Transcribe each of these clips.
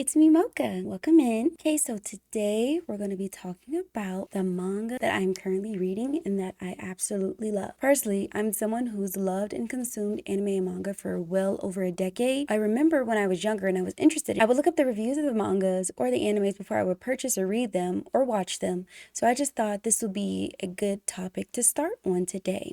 it's me, Mocha. Welcome in. Okay, so today we're going to be talking about the manga that I'm currently reading and that I absolutely love. Personally, I'm someone who's loved and consumed anime and manga for well over a decade. I remember when I was younger and I was interested, I would look up the reviews of the mangas or the animes before I would purchase or read them or watch them. So I just thought this would be a good topic to start on today.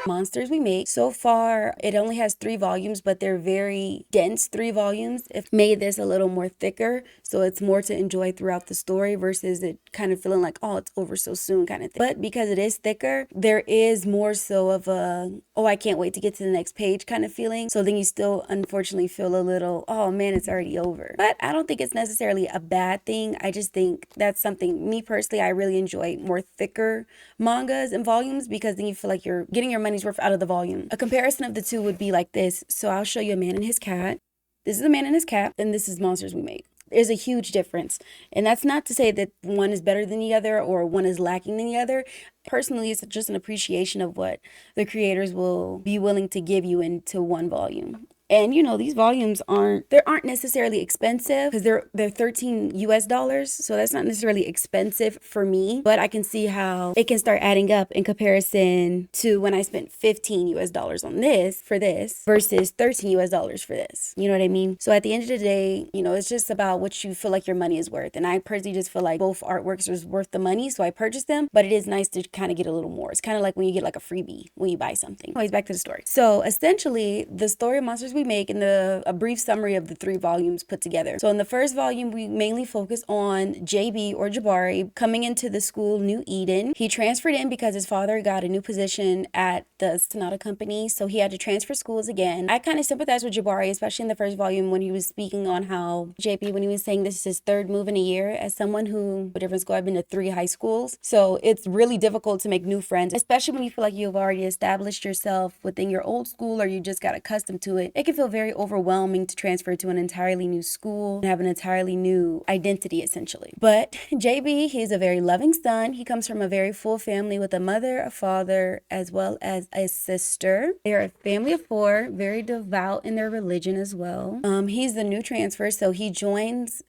Monsters We Make. So far, it only has 3 volumes, but they're very dense 3 volumes. It made this a little more thicker, so it's more to enjoy throughout the story versus it kind of feeling like, oh, it's over so soon kind of thing. But because it is thicker, there is more so of a, oh, I can't wait to get to the next page kind of feeling. So then you still unfortunately feel a little, oh man, it's already over. But I don't think it's necessarily a bad thing. I just think that's something, me personally, I really enjoy more thicker mangas and volumes because then you feel like you're getting your money's worth out of the volume. A comparison of the two would be like this. So I'll show you A Man and His Cat. This is A Man and His Cat, and this is Monsters We Make. There's a huge difference. And that's not to say that one is better than the other or one is lacking than the other. Personally, it's just an appreciation of what the creators will be willing to give you into one volume. And you know, these volumes aren't necessarily expensive because they're 13 US dollars. So that's not necessarily expensive for me, but I can see how it can start adding up in comparison to when I spent 15 US dollars on this versus 13 US dollars for this. You know what I mean? So at the end of the day, you know, it's just about what you feel like your money is worth. And I personally just feel like both artworks are worth the money. So I purchased them, but it is nice to kind of get a little more. It's kind of like when you get like a freebie when you buy something. Always back to the story. So essentially the story of Monsters We Make and a brief summary of the 3 volumes put together. So in the first volume, we mainly focus on JB or Jabari coming into the school New Eden. He transferred in because his father got a new position at the Sonata company, so he had to transfer schools again. I kind of sympathize with Jabari, especially in the first volume when he was speaking on how JB, when he was saying this is his 3rd move in a year. As someone who, a different school, I've been to 3 high schools, so it's really difficult to make new friends, especially when you feel like you've already established yourself within your old school or you just got accustomed to it. It can feel very overwhelming to transfer to an entirely new school and have an entirely new identity, essentially. But JB, he's a very loving son. He comes from a very full family with a mother, a father, as well as a sister. They're a family of 4, very devout in their religion as well. He's the new transfer, so he joins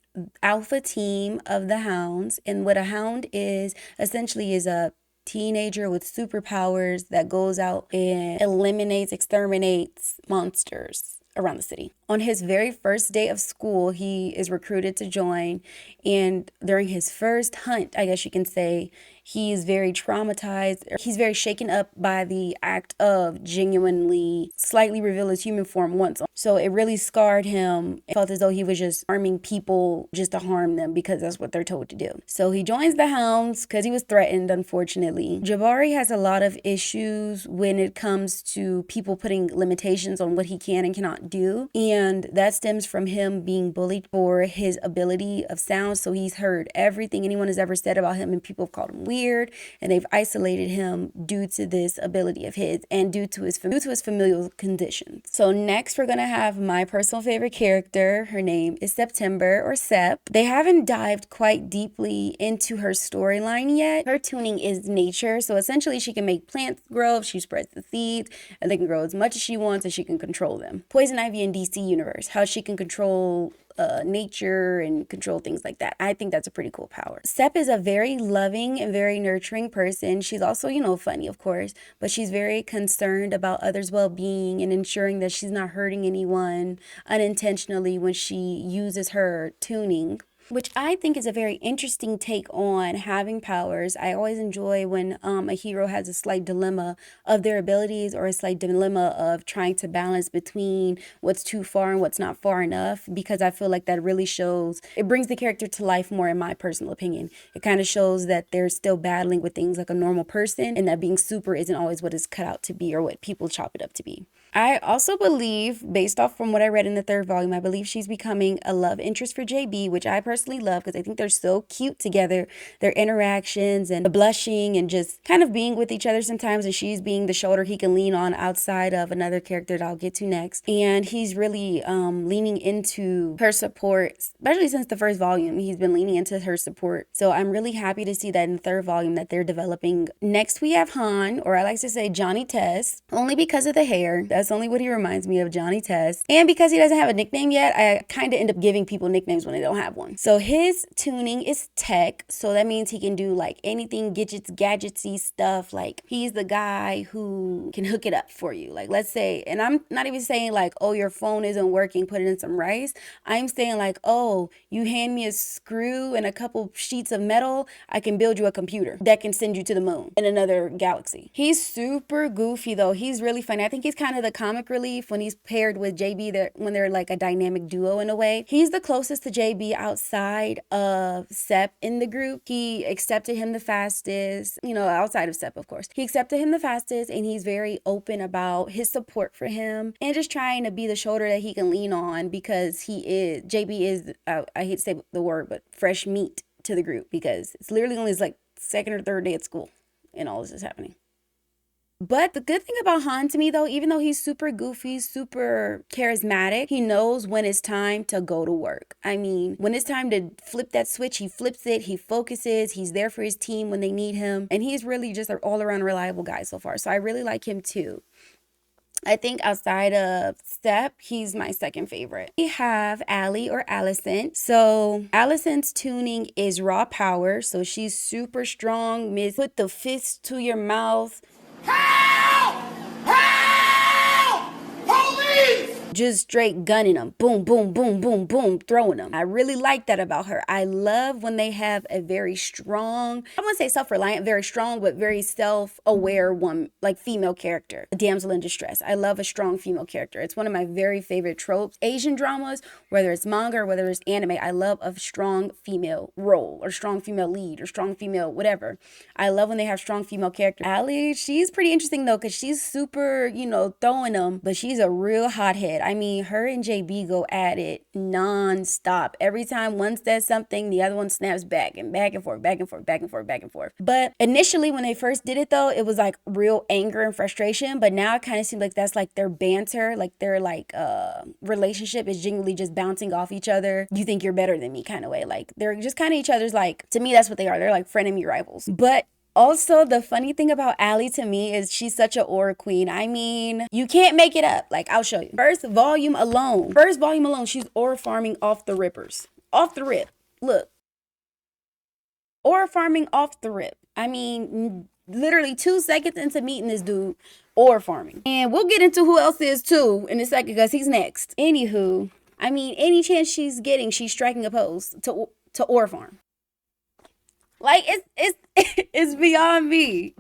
Alpha team of the Hounds. And what a hound is essentially is a teenager with superpowers that goes out and exterminates monsters around the city. On his very first day of school, he is recruited to join, and during his first hunt, I guess you can say, he is very traumatized. He's very shaken up by the act of genuinely slightly reveal his human form once. So it really scarred him. It felt as though he was just harming people just to harm them because that's what they're told to do. So he joins the Hounds because he was threatened, unfortunately. Jabari has a lot of issues when it comes to people putting limitations on what he can and cannot do. And that stems from him being bullied for his ability of sound. So he's heard everything anyone has ever said about him, and people have called him weird, and they've isolated him due to this ability of his and due to his familial conditions. So next we're gonna have my personal favorite character. Her name is September, or Sep. They haven't dived quite deeply into her storyline yet. Her tuning is nature, so essentially she can make plants grow if she spreads the seeds, and they can grow as much as she wants and she can control them. Poison Ivy in DC universe, how she can control nature and control things like that. I think that's a pretty cool power. Sep is a very loving and very nurturing person. She's also, you know, funny, of course, but she's very concerned about others' well-being and ensuring that she's not hurting anyone unintentionally when she uses her tuning, which I think is a very interesting take on having powers. I always enjoy when a hero has a slight dilemma of their abilities or a slight dilemma of trying to balance between what's too far and what's not far enough, because I feel like that really shows, it brings the character to life more in my personal opinion. It kind of shows that they're still battling with things like a normal person and that being super isn't always what it's cut out to be or what people chop it up to be. I also believe, based off from what I read in the 3rd volume, I believe she's becoming a love interest for JB, which I personally personally love because I think they're so cute together. Their interactions and the blushing and just kind of being with each other sometimes, and she's being the shoulder he can lean on outside of another character that I'll get to next. And he's really leaning into her support, especially since the first volume. He's been leaning into her support. So I'm really happy to see that in the third volume that they're developing. Next we have Han, or I like to say Johnny Test, only because of the hair. That's only what he reminds me of, Johnny Test. And because he doesn't have a nickname yet, I kind of end up giving people nicknames when they don't have one. So his tuning is tech, so that means he can do like anything gadgetsy stuff. Like he's the guy who can hook it up for you. Like let's say, and I'm not even saying like, oh, your phone isn't working, put it in some rice. I'm saying like, oh, you hand me a screw and a couple sheets of metal, I can build you a computer that can send you to the moon in another galaxy. He's super goofy though. He's really funny. I think he's kind of the comic relief when he's paired with JB, when they're like a dynamic duo in a way. He's the closest to JB outside of Sep in the group. He accepted him the fastest, you know, outside of Sep, of course. He accepted him the fastest, and he's very open about his support for him and just trying to be the shoulder that he can lean on, because JB is, I hate to say the word, but fresh meat to the group, because it's literally only his like second or third day at school and all this is happening. But the good thing about Han to me though, even though he's super goofy, super charismatic, he knows when it's time to go to work. I mean, when it's time to flip that switch, he flips it, he focuses, he's there for his team when they need him. And he's really just an all-around reliable guy so far. So I really like him too. I think outside of Step, he's my second favorite. We have Allie or Allison. So Allison's tuning is raw power. So she's super strong. Put the fist to your mouth. Help! Help! Police! Just straight gunning them. Boom, boom, boom, boom, boom, throwing them. I really like that about her. I love when they have a very strong, I wouldn't say self-reliant, very strong, but very self-aware one, like female character. A damsel in distress. I love a strong female character. It's one of my very favorite tropes. Asian dramas, whether it's manga or whether it's anime, I love a strong female role or strong female lead or strong female whatever. I love when they have strong female characters. Allie, she's pretty interesting though, because she's super, you know, throwing them, but she's a real hothead. I mean, her and JB go at it non-stop. Every time one says something, the other one snaps back and forth, back and forth, back and forth, back and forth. But initially when they first did it though, it was like real anger and frustration. But now it kind of seems like that's like their banter, like their like relationship is genuinely just bouncing off each other. You think you're better than me kind of way. Like they're just kind of each other's, like, to me, that's what they are. They're like frenemy rivals. But also, the funny thing about Allie to me is she's such an aura queen. I mean, you can't make it up. Like, I'll show you. First volume alone, she's aura farming off the rippers. Off the rip. Look. Aura farming off the rip. I mean, literally 2 seconds into meeting this dude, aura farming. And we'll get into who else is too in a second, because he's next. Anywho, I mean, any chance she's getting, she's striking a pose to aura farm. Like, it's beyond me.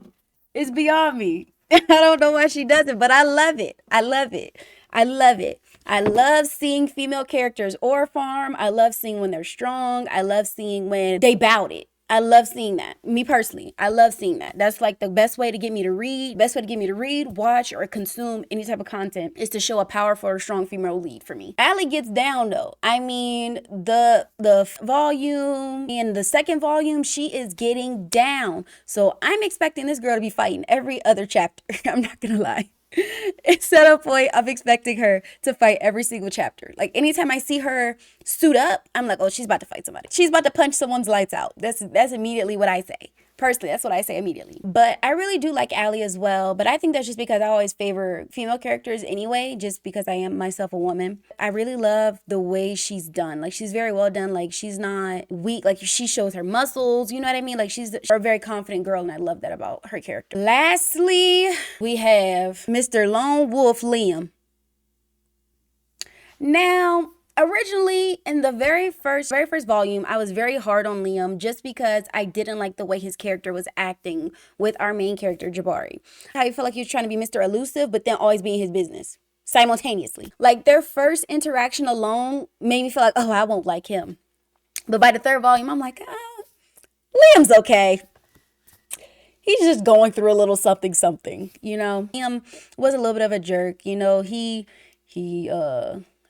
It's beyond me. I don't know why she does it, but I love it. I love it. I love it. I love seeing female characters aura farm. I love seeing when they're strong. I love seeing when they bout it. I love seeing that. Me personally, I love seeing that. That's like the best way to get me to read. Best way to get me to read, watch, or consume any type of content is to show a powerful or strong female lead for me. Allie gets down though. I mean, the volume and the second volume, she is getting down. So I'm expecting this girl to be fighting every other chapter. I'm not gonna lie. It's at a point I'm expecting her to fight every single chapter. Like anytime I see her suit up, I'm like, oh, she's about to fight somebody. She's about to punch someone's lights out. That's immediately what I say. Personally, that's what I say immediately. But I really do like Allie as well. But I think that's just because I always favor female characters anyway, just because I am myself a woman. I really love the way she's done. Like, she's very well done. Like, she's not weak. Like, she shows her muscles. You know what I mean? Like, she's a very confident girl, and I love that about her character. Lastly, we have Mr. Lone Wolf Liam. Now, originally, in the very first volume, I was very hard on Liam just because I didn't like the way his character was acting with our main character, Jabari. How he felt like he was trying to be Mr. Elusive, but then always be in his business simultaneously. Like, their first interaction alone made me feel like, oh, I won't like him. But by the third volume, I'm like, Liam's okay. He's just going through a little something, you know. Liam was a little bit of a jerk, you know.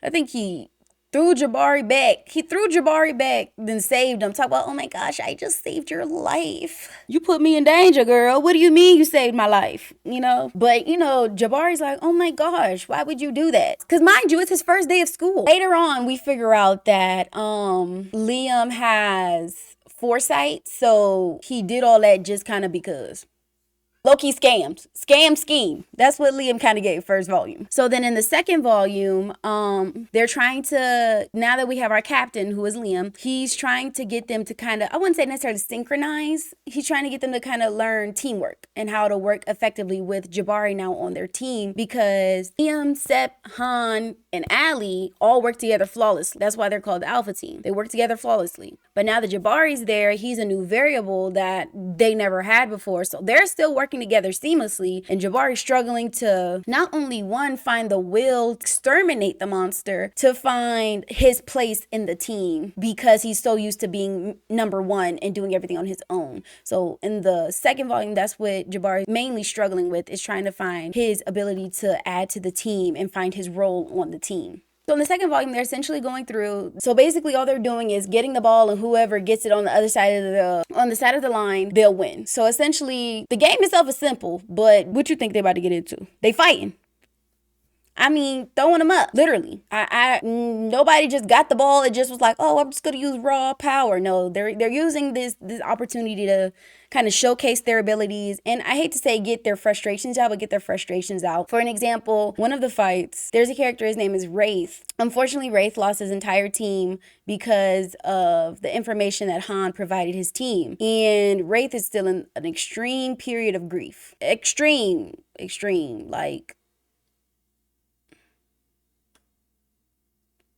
I think he threw Jabari back. He threw Jabari back, then saved him. Talk about, oh my gosh, I just saved your life. You put me in danger, girl. What do you mean you saved my life? You know? But, you know, Jabari's like, oh my gosh, why would you do that? Because mind you, it's his first day of school. Later on, we figure out that Liam has foresight, so he did all that just kind of because. Low-key scheme. That's what Liam kind of gave first volume. So then in the second volume, they're trying to, now that we have our captain, who is Liam, he's trying to get them to kind of, I wouldn't say necessarily synchronize. He's trying to get them to kind of learn teamwork and how to work effectively with Jabari now on their team, because Liam, Sep, Han, and Ali all work together flawlessly. That's why they're called the Alpha Team. They work together flawlessly. But now that Jabari's there, he's a new variable that they never had before. So they're still working together seamlessly, and Jabari's struggling to not only find the will to exterminate the monster, to find his place in the team, because he's so used to being number one and doing everything on his own. So in the second volume, that's what Jabari's mainly struggling with, is trying to find his ability to add to the team and find his role on the team. So in the second volume, they're essentially going through, so basically all they're doing is getting the ball, and whoever gets it on the other side of the line, they'll win. So essentially the game itself is simple, but what you think they're about to get into? They fighting. I mean, throwing them up, literally. Nobody just got the ball. It just was like, oh, I'm just gonna use raw power. No, they're using this opportunity to kind of showcase their abilities, and I hate to say get their frustrations out, but get their frustrations out. For an example, one of the fights, there's a character, his name is Wraith. Unfortunately, Wraith lost his entire team because of the information that Han provided his team, and Wraith is still in an extreme period of grief. Extreme, like.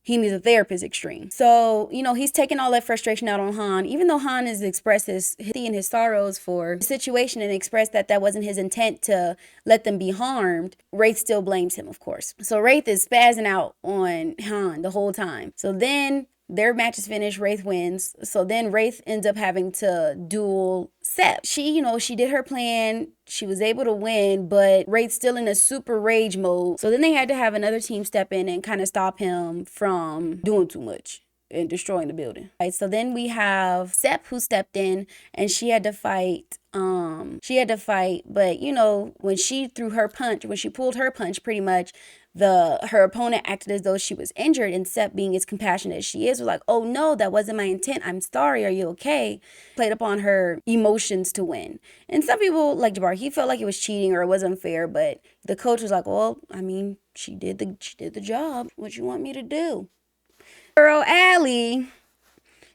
He needs a therapist extreme. So, you know, he's taking all that frustration out on Han. Even though Han has expressed his and his sorrows for the situation and expressed that wasn't his intent to let them be harmed, Wraith still blames him, of course. So Wraith is spazzing out on Han the whole time. So then their match is finished. Wraith wins. So then Wraith ends up having to duel Sep. She did her plan. She was able to win, but Wraith's still in a super rage mode. So then they had to have another team step in and kind of stop him from doing too much and destroying the building. Right. So then we have Sep, who stepped in, and she had to fight. But you know, when she pulled her punch, pretty much her opponent acted as though she was injured, and Sep, being as compassionate as she is, was like, oh no, that wasn't my intent. I'm sorry. Are you okay? Played upon her emotions to win. And some people, like Jabari, he felt like it was cheating or it was unfair, but the coach was like, well, I mean, she did the job. What you want me to do? Girl, Allie,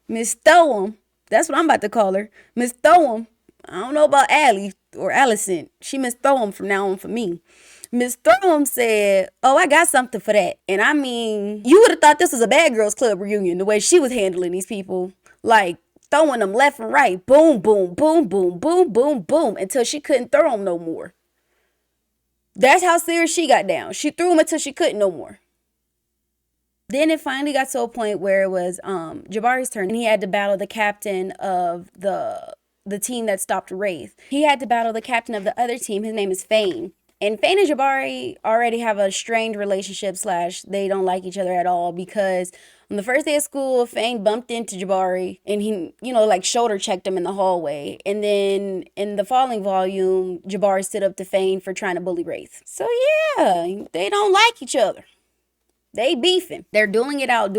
Miss Thowem, that's what I'm about to call her. Miss Thowem. I don't know about Allie or Allison. She Miss Thowem from now on for me. Miss Thowem said, oh, I got something for that. And I mean, you would have thought this was a Bad Girls Club reunion, the way she was handling these people. Like, throwing them left and right. Boom, boom, boom, boom, boom, boom, boom, until she couldn't throw them no more. That's how serious she got down. She threw them until she couldn't no more. Then it finally got to a point where it was Jabari's turn, and he had to battle the captain of the team that stopped Wraith. He had to battle the captain of the other team. His name is Fane. And Fane and Jabari already have a strained relationship / they don't like each other at all, because on the first day of school, Fane bumped into Jabari and he, like shoulder checked him in the hallway. And then in the following volume, Jabari stood up to Fane for trying to bully Wraith. So yeah, they don't like each other. They beefing. They're dueling it out.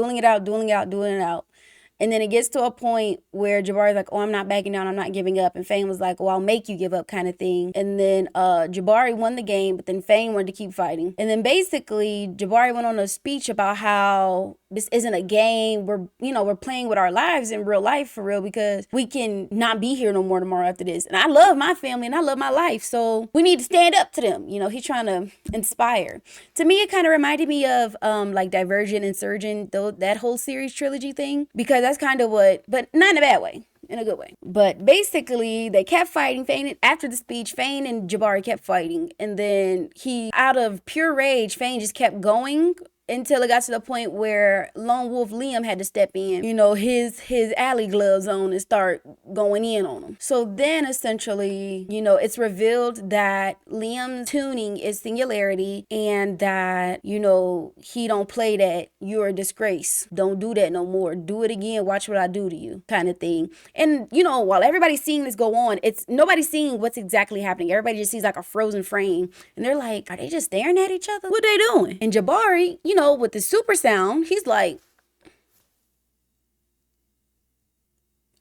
And then it gets to a point where Jabari's like, oh, I'm not backing down. I'm not giving up. And Fane was like, well, I'll make you give up, kind of thing. And then Jabari won the game, but then Fane wanted to keep fighting. And then basically Jabari went on a speech about how this isn't a game. We're playing with our lives in real life for real, because we can not be here no more tomorrow after this. And I love my family and I love my life. So we need to stand up to them. He's trying to inspire. To me, it kind of reminded me of like Divergent, Insurgent, that whole series trilogy thing, because that's kind of but not in a bad way, in a good way. But basically, they kept fighting. After the speech, Fane and Jabari kept fighting. And then out of pure rage, Fane just kept going until it got to the point where Lone Wolf Liam had to step in, you know, his alley gloves on and start going in on him. So then essentially, you know, it's revealed that Liam's tuning is singularity, and that, you know, he don't play that you're a disgrace. Don't do that no more. Do it again. Watch what I do to you, kind of thing. And, you know, while everybody's seeing this go on, it's nobody's seeing what's exactly happening. Everybody just sees like a frozen frame, and they're like, are they just staring at each other? What they doing? And Jabari, you know, with the super sound, he's like,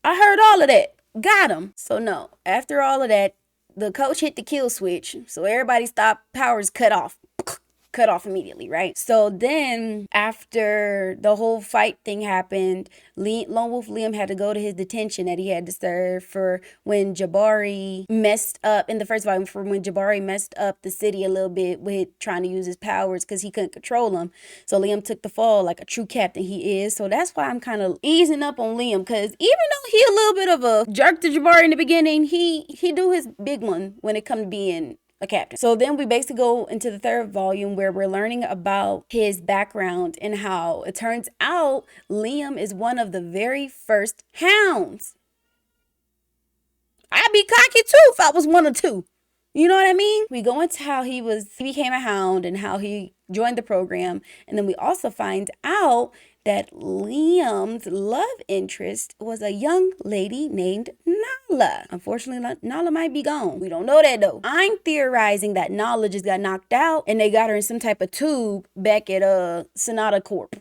I heard all of that. Got him. So no, after all of that, the coach hit the kill switch. So everybody stopped, powers cut off. Cut off immediately, right? So then after the whole fight thing happened, Lone Wolf Liam had to go to his detention that he had to serve for when Jabari messed up in the first volume, for when Jabari messed up the city a little bit with trying to use his powers because he couldn't control them. So Liam took the fall like a true captain he is. So that's why I'm kind of easing up on Liam, because even though he a little bit of a jerk to Jabari in the beginning, he do his big one when it comes to being a captain. So then we basically go into the third volume where we're learning about his background and how it turns out Liam is one of the very first hounds. I'd be cocky too if I was one or two. You know what I mean? We go into how he became a hound and how he joined the program. And then we also find out that Liam's love interest was a young lady named Nala. Unfortunately, Nala might be gone. We don't know that though. I'm theorizing that Nala just got knocked out and they got her in some type of tube back at Sonata Corp.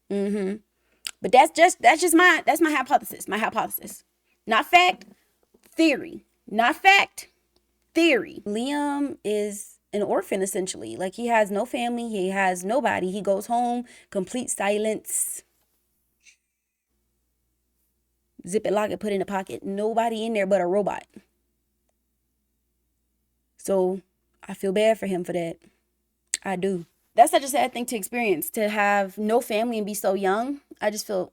But that's my hypothesis. My hypothesis. Not fact, theory. Not fact, theory. Liam is an orphan essentially. Like, he has no family, he has nobody. He goes home, complete silence. Zip it, lock it, put it in a pocket. Nobody in there but a robot. So I feel bad for him for that. I do. That's such a sad thing to experience, to have no family and be so young. I just feel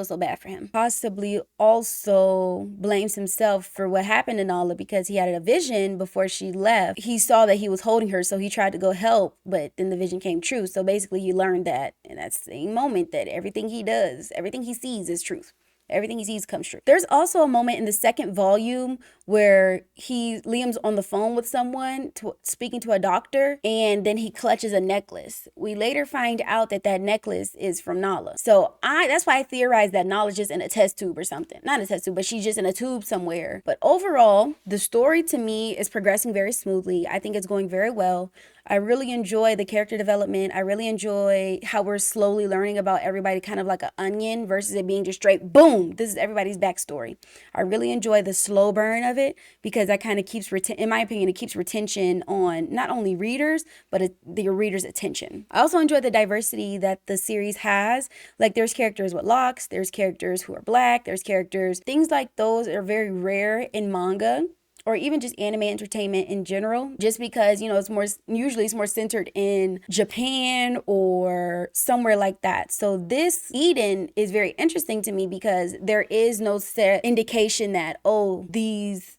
so bad for him. Possibly also blames himself for what happened to Nala because he had a vision before she left. He saw that he was holding her, so he tried to go help, but then the vision came true. So basically he learned that in that same moment that everything he does, everything he sees is truth. Everything he sees comes true. There's also a moment in the second volume where Liam's on the phone with someone, speaking to a doctor, and then he clutches a necklace. We later find out that necklace is from Nala. So that's why I theorized that Nala's just in a test tube or something. Not a test tube, but she's just in a tube somewhere. But overall, the story to me is progressing very smoothly. I think it's going very well. I really enjoy the character development. I really enjoy how we're slowly learning about everybody, kind of like an onion, versus it being just straight, boom, this is everybody's backstory. I really enjoy the slow burn of it because that kind of keeps, in my opinion, it keeps retention on not only readers, but the reader's attention. I also enjoy the diversity that the series has. Like, there's characters with locks, there's characters who are black, there's characters, things like those are very rare in manga, or even just anime entertainment in general, just because, you know, it's more centered in Japan or somewhere like that. So this Eden is very interesting to me because there is no set indication that,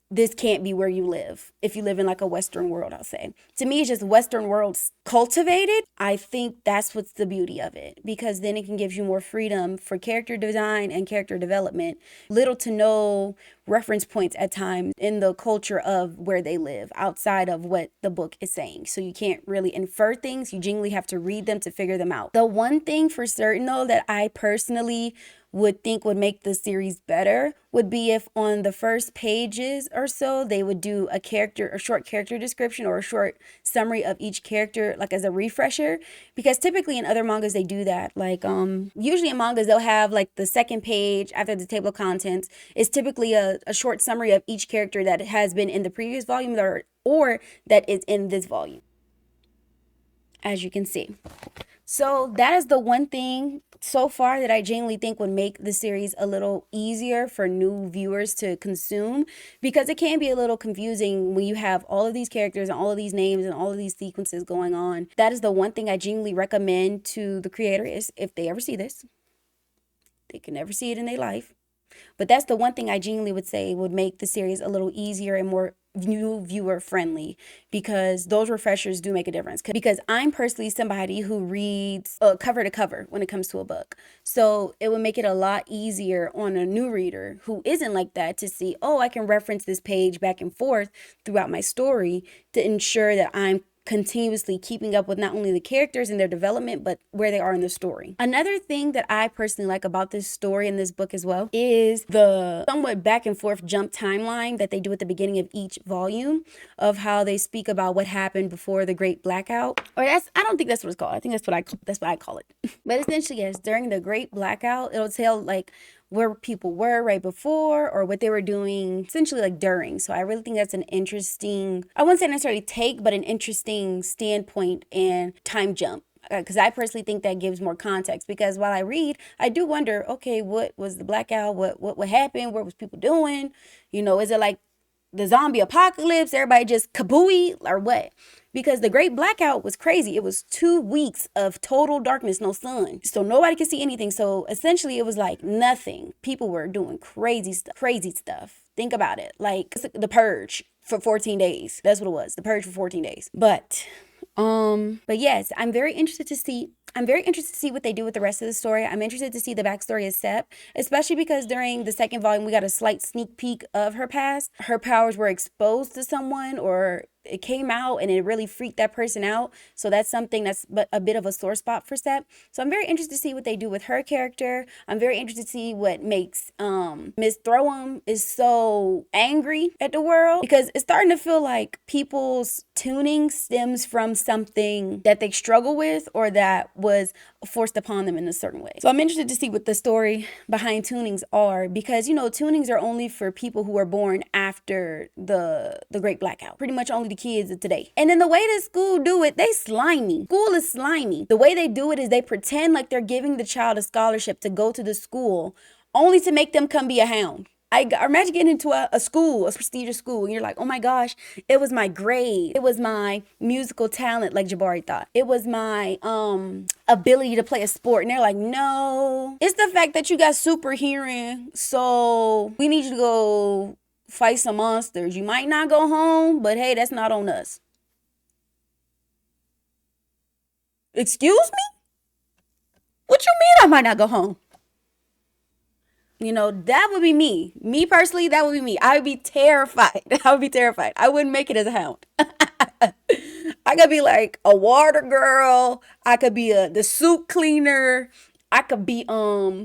this can't be where you live. If you live in like a Western world, I'll say. To me, it's just Western world cultivated. I think that's what's the beauty of it, because then it can give you more freedom for character design and character development. Little to no reference points at times in the culture of where they live outside of what the book is saying. So you can't really infer things. You genuinely have to read them to figure them out. The one thing for certain though that I personally would think would make the series better would be if on the first pages or so they would do a short character description or a short summary of each character, like as a refresher, because typically in other mangas they do that. Like usually in mangas they'll have like the second page after the table of contents is typically a short summary of each character that has been in the previous volume or that is in this volume, as you can see. So that is the one thing so far that I genuinely think would make the series a little easier for new viewers to consume, because it can be a little confusing when you have all of these characters and all of these names and all of these sequences going on. That is the one thing I genuinely recommend to the creator, is if they ever see this. They can never see it in their life. But that's the one thing I genuinely would say would make the series a little easier and more new viewer friendly, because those refreshers do make a difference. Because I'm personally somebody who reads cover to cover when it comes to a book. So it would make it a lot easier on a new reader who isn't like that to see, oh, I can reference this page back and forth throughout my story to ensure that I'm continuously keeping up with not only the characters and their development, but where they are in the story. Another thing that I personally like about this story and this book as well is the somewhat back and forth jump timeline that they do at the beginning of each volume, of how they speak about what happened before the Great Blackout. Or I don't think that's what it's called. I think that's what I call it. But essentially, yes, during the Great Blackout, it'll tell like where people were right before or what they were doing essentially like during. So I really think that's an interesting, I wouldn't say necessarily take, but an interesting standpoint and time jump. Because I personally think that gives more context, because while I read, I do wonder, okay, what was the blackout? What happened? What was people doing? You know, is it like the zombie apocalypse? Everybody just kabooey or what? Because the Great Blackout was crazy. It was 2 weeks of total darkness, no sun. So nobody could see anything. So essentially it was like nothing. People were doing crazy stuff. Think about it. Like the purge for 14 days. That's what it was. The purge for 14 days. But yes, I'm very interested to see what they do with the rest of the story. I'm interested to see the backstory of Sep, especially because during the second volume, we got a slight sneak peek of her past. Her powers were exposed to someone, or it came out and it really freaked that person out. So that's something that's a bit of a sore spot for Sep. So I'm very interested to see what they do with her character. I'm very interested to see what makes Miss Throw'em is so angry at the world, because it's starting to feel like people's tuning stems from something that they struggle with or that was forced upon them in a certain way. So I'm interested to see what the story behind tunings are, because, you know, tunings are only for people who are born after the Great Blackout. Pretty much only the kids of today. And then the way that school do it, they slimy. School is slimy. The way they do it is they pretend like they're giving the child a scholarship to go to the school, only to make them come be a hound. I imagine getting into a school, a prestigious school, and you're like, oh my gosh, it was my grade. It was my musical talent, like Jabari thought. It was my ability to play a sport. And they're like, no, it's the fact that you got super hearing. So we need you to go fight some monsters. You might not go home, but hey, that's not on us. Excuse me? What you mean I might not go home? You know, that would be me. Me personally, that would be me. I would be terrified. I would be terrified. I wouldn't make it as a hound. I could be like a water girl. I could be the soup cleaner. I could be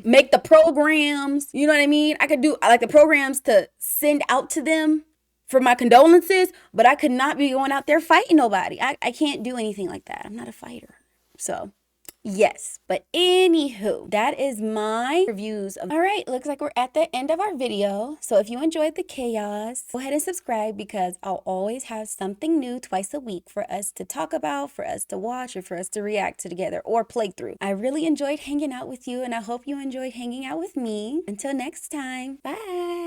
make the programs. You know what I mean? I could do like the programs to send out to them for my condolences, but I could not be going out there fighting nobody. I can't do anything like that. I'm not a fighter. So yes, but anywho, that is my reviews of. All right, looks like we're at the end of our video. So if you enjoyed the chaos, go ahead and subscribe, because I'll always have something new twice a week for us to talk about, for us to watch, or for us to react to together or play through. I really enjoyed hanging out with you, and I hope you enjoyed hanging out with me. Until next time, bye.